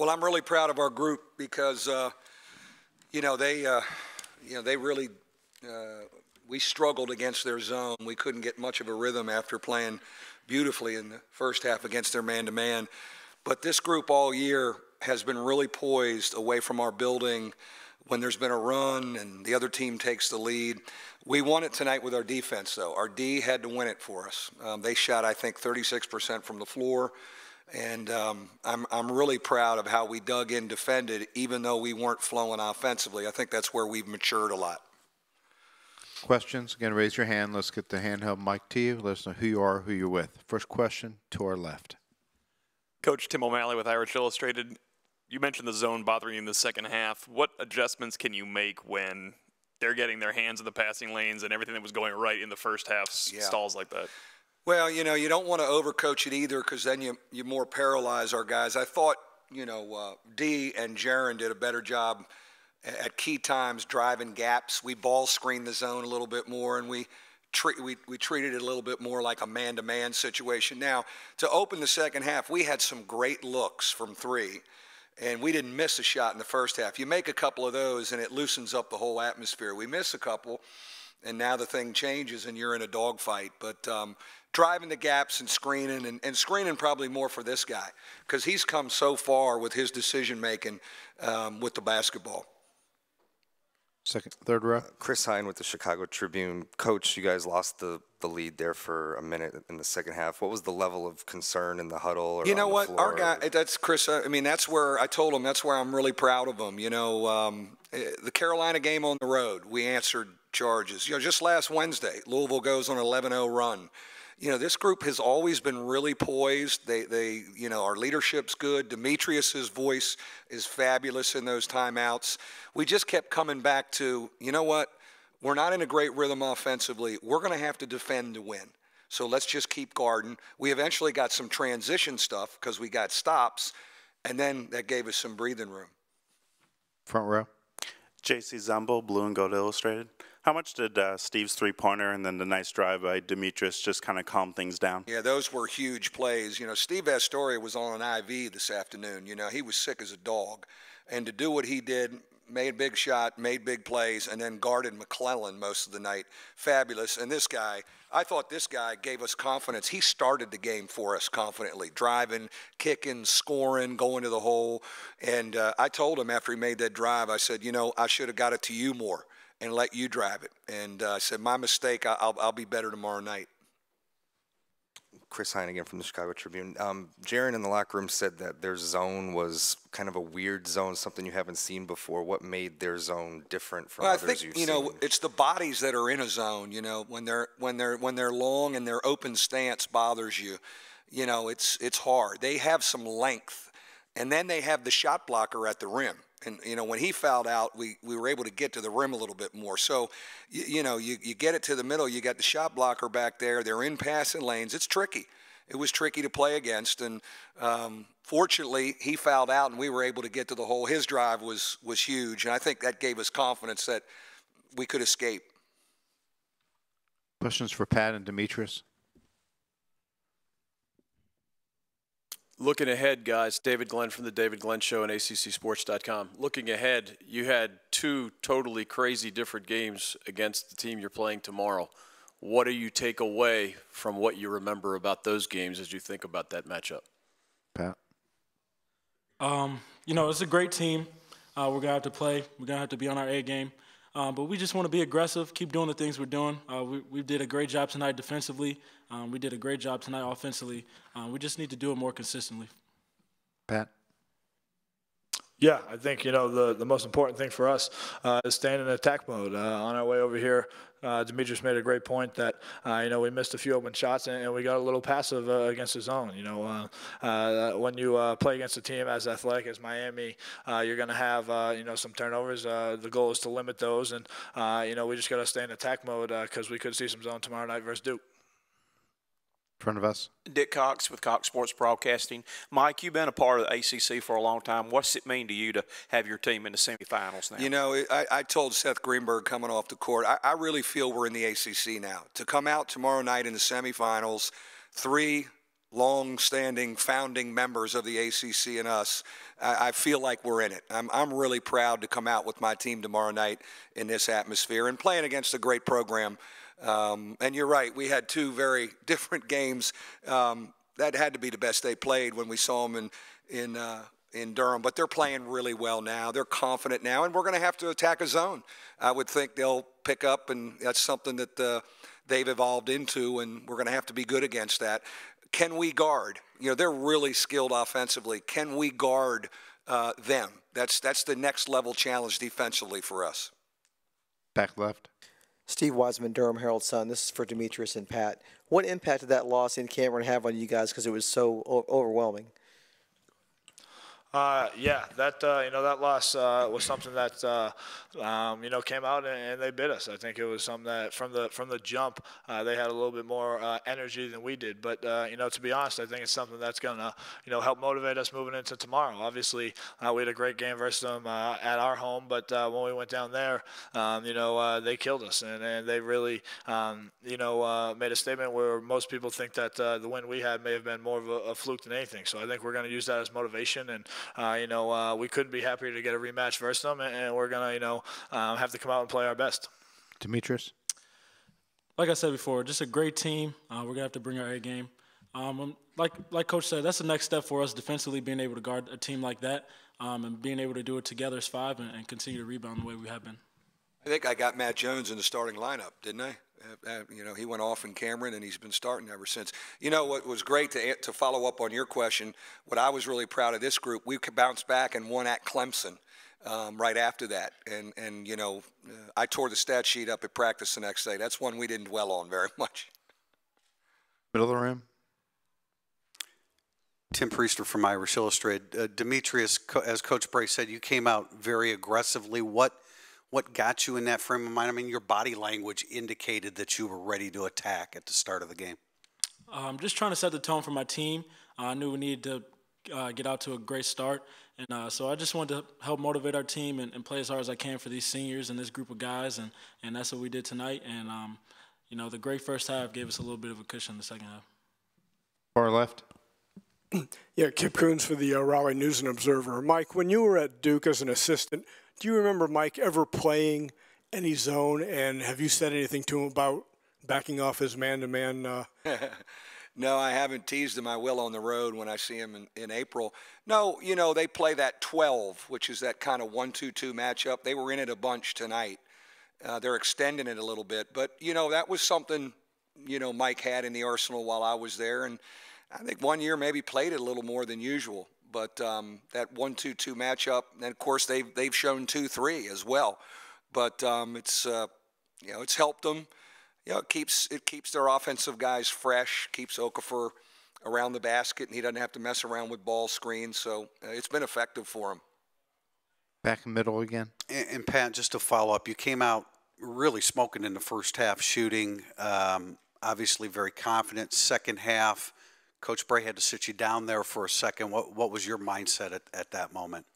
Well, I'm really proud of our group because, they really, we struggled against their zone. We couldn't get much of a rhythm after playing beautifully in the first half against their man-to-man. But this group all year has been really poised away from our building when there's been a run and the other team takes the lead. We won it tonight with our defense, though. Our D had to win it for us. They shot, I think, 36% from the floor. And I'm really proud of how we dug in, defended, even though we weren't flowing offensively. I think that's where we've matured a lot. Questions? Again, raise your hand. Let's get the handheld mic to you. Let us know who you are, who you're with. First question to our left. Coach Tim O'Malley with Irish Illustrated. You mentioned the zone bothering you in the second half. What adjustments can you make when they're getting their hands in the passing lanes and everything that was going right in the first half stalls like that? Well, you don't want to overcoach it either because then you more paralyze our guys. I thought, D and Jaron did a better job at key times driving gaps. We ball screened the zone a little bit more, and we treated it a little bit more like a man-to-man situation. Now, to open the second half, we had some great looks from three, and we didn't miss a shot in the first half. You make a couple of those, and it loosens up the whole atmosphere. We miss a couple, and now the thing changes, and you're in a dogfight. But driving the gaps and screening, and screening probably more for this guy because he's come so far with his decision-making with the basketball. Third row. Chris Hine with the Chicago Tribune. Coach, you guys lost the lead there for a minute in the second half. What was the level of concern in the huddle? Or you know what? Floor? Our guy, that's Chris. I mean, that's where I told him that's where I'm really proud of him. The Carolina game on the road, we answered charges. Just last Wednesday, Louisville goes on an 11-0 run. This group has always been really poised. They our leadership's good. Demetrius's voice is fabulous in those timeouts. We just kept coming back to, we're not in a great rhythm offensively. We're going to have to defend to win. So let's just keep guarding. We eventually got some transition stuff because we got stops, and then that gave us some breathing room. Front row. J.C. Zumbo, Blue and Gold Illustrated. How much did Steve's three-pointer and then the nice drive by Demetrius just kind of calm things down? Yeah, those were huge plays. Steve Astoria was on an IV this afternoon. He was sick as a dog. And to do what he did, made a big shot, made big plays, and then guarded McClellan most of the night. Fabulous. And this guy, I thought this guy gave us confidence. He started the game for us confidently, driving, kicking, scoring, going to the hole. And I told him after he made that drive, I said, I should have got it to you more and let you drive it. And I said, my mistake, I'll be better tomorrow night. Chris Hine again from the Chicago Tribune. Jaron in the locker room said that their zone was kind of a weird zone, something you haven't seen before. What made their zone different from others you've seen? It's the bodies that are in a zone. When they're long and their open stance bothers you, it's hard. They have some length, and then they have the shot blocker at the rim. And, when he fouled out, we were able to get to the rim a little bit more. So, you get it to the middle. You got the shot blocker back there. They're in passing lanes. It's tricky. It was tricky to play against. And fortunately, he fouled out, and we were able to get to the hole. His drive was huge, and I think that gave us confidence that we could escape. Questions for Pat and Demetrius? Looking ahead, guys, David Glenn from the David Glenn Show and ACCSports.com. Looking ahead, you had two totally crazy different games against the team you're playing tomorrow. What do you take away from what you remember about those games as you think about that matchup? Pat? It's a great team. We're going to have to play. We're going to have to be on our A game. But we just want to be aggressive, keep doing the things we're doing. We did a great job tonight defensively. We did a great job tonight offensively. We just need to do it more consistently. Pat? Yeah, I think, the most important thing for us is staying in attack mode. On our way over here, Demetrius made a great point that, we missed a few open shots and we got a little passive against the zone. When you play against a team as athletic as Miami, you're going to have, some turnovers. The goal is to limit those. And, we just got to stay in attack mode because we could see some zone tomorrow night versus Duke. In front of us. Dick Cox with Cox Sports Broadcasting. Mike, you've been a part of the ACC for a long time. What's it mean to you to have your team in the semifinals now? I told Seth Greenberg coming off the court, I really feel we're in the ACC now. To come out tomorrow night in the semifinals, 3 long-standing founding members of the ACC and us, I feel like we're in it. I'm really proud to come out with my team tomorrow night in this atmosphere and playing against a great program. And you're right, we had two very different games. That had to be the best they played when we saw them in Durham. But they're playing really well now. They're confident now, and we're going to have to attack a zone. I would think they'll pick up, and that's something that they've evolved into, and we're going to have to be good against that. Can we guard? You know, they're really skilled offensively. Can we guard them? That's the next level challenge defensively for us. Back left. Steve Wiseman, Durham Herald-Sun. This is for Demetrius and Pat. What impact did that loss in Cameron have on you guys because it was so overwhelming? That loss was something that came out and they bit us. I think it was something that from the jump they had a little bit more energy than we did. But to be honest, I think it's something that's gonna help motivate us moving into tomorrow. Obviously, we had a great game versus them at our home, but when we went down there, they killed us and they really made a statement where most people think that the win we had may have been more of a fluke than anything. So I think we're going to use that as motivation and. We couldn't be happier to get a rematch versus them, and we're going to, have to come out and play our best. Demetrius? Like I said before, just a great team. We're going to have to bring our A game. Like Coach said, that's the next step for us defensively, being able to guard a team like that and being able to do it together as five and continue to rebound the way we have been. I think I got Matt Jones in the starting lineup, didn't I? He went off in Cameron, and he's been starting ever since. What was great to follow up on your question, what I was really proud of this group, we bounced back and won at Clemson right after that. And I tore the stat sheet up at practice the next day. That's one we didn't dwell on very much. Middle of the room. Tim Priester from Irish Illustrated. Demetrius, as Coach Brey said, you came out very aggressively. What got you in that frame of mind? I mean, your body language indicated that you were ready to attack at the start of the game. Just trying to set the tone for my team. I knew we needed to get out to a great start. And so I just wanted to help motivate our team and play as hard as I can for these seniors and this group of guys. And that's what we did tonight. And, the great first half gave us a little bit of a cushion in the second half. Far left. Yeah, Kip Coons for the Raleigh News and Observer. Mike, when you were at Duke as an assistant, do you remember Mike ever playing any zone, and have you said anything to him about backing off his man-to-man? No, I haven't teased him. I will on the road when I see him in April. No, they play that 12, which is that kind of 1-2-2 matchup. They were in it a bunch tonight. They're extending it a little bit. But, that was something, Mike had in the arsenal while I was there. And I think one year maybe played it a little more than usual. But that 1-2-2 matchup, and of course they've shown 2-3 as well. But it's helped them. It keeps their offensive guys fresh, keeps Okafor around the basket, and he doesn't have to mess around with ball screens. So it's been effective for him. Back in middle again. And Pat, just to follow up, you came out really smoking in the first half, shooting, obviously very confident. Second half, Coach Brey had to sit you down there for a second. What was your mindset at that moment?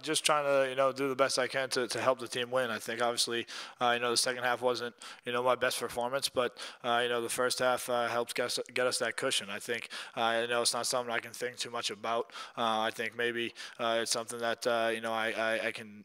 Just trying to, do the best I can to help the team win. I think obviously, the second half wasn't, my best performance, but, the first half helped get us that cushion. I think, it's not something I can think too much about. I think maybe it's something that, I can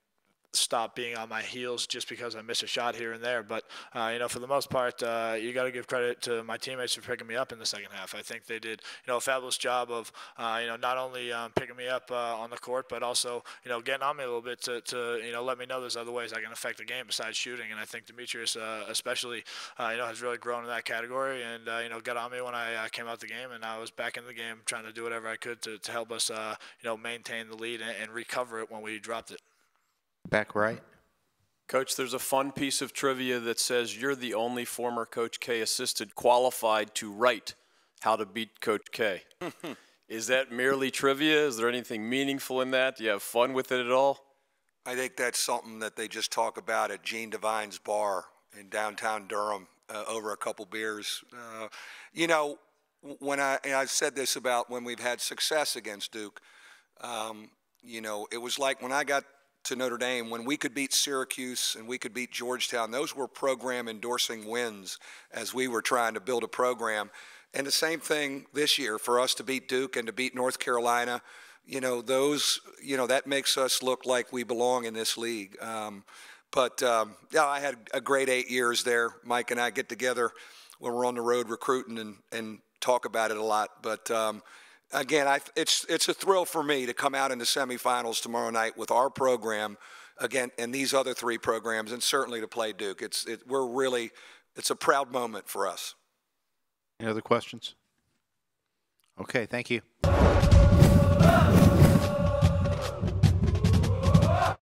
stop being on my heels just because I miss a shot here and there. But, for the most part, you got to give credit to my teammates for picking me up in the second half. I think they did, a fabulous job of, not only picking me up on the court, but also, getting on me a little bit to let me know there's other ways I can affect the game besides shooting. And I think Demetrius especially, has really grown in that category and, got on me when I came out the game, and I was back in the game trying to do whatever I could to help us, maintain the lead and recover it when we dropped it. Back right. Coach, there's a fun piece of trivia that says you're the only former Coach K assistant qualified to write How to Beat Coach K. Is that merely trivia? Is there anything meaningful in that? Do you have fun with it at all? I think that's something that they just talk about at Gene Devine's bar in downtown Durham over a couple beers. When I said this about when we've had success against Duke, it was like when I got to Notre Dame, when we could beat Syracuse and we could beat Georgetown, those were program endorsing wins as we were trying to build a program. And the same thing this year for us to beat Duke and to beat North Carolina. That makes us look like we belong in this league. Yeah, I had a great 8 years there. Mike and I get together when we're on the road recruiting and talk about it a lot. But again, it's a thrill for me to come out in the semifinals tomorrow night with our program again and these other 3 programs, and certainly to play Duke. It's a proud moment for us. Any other questions? Okay, thank you.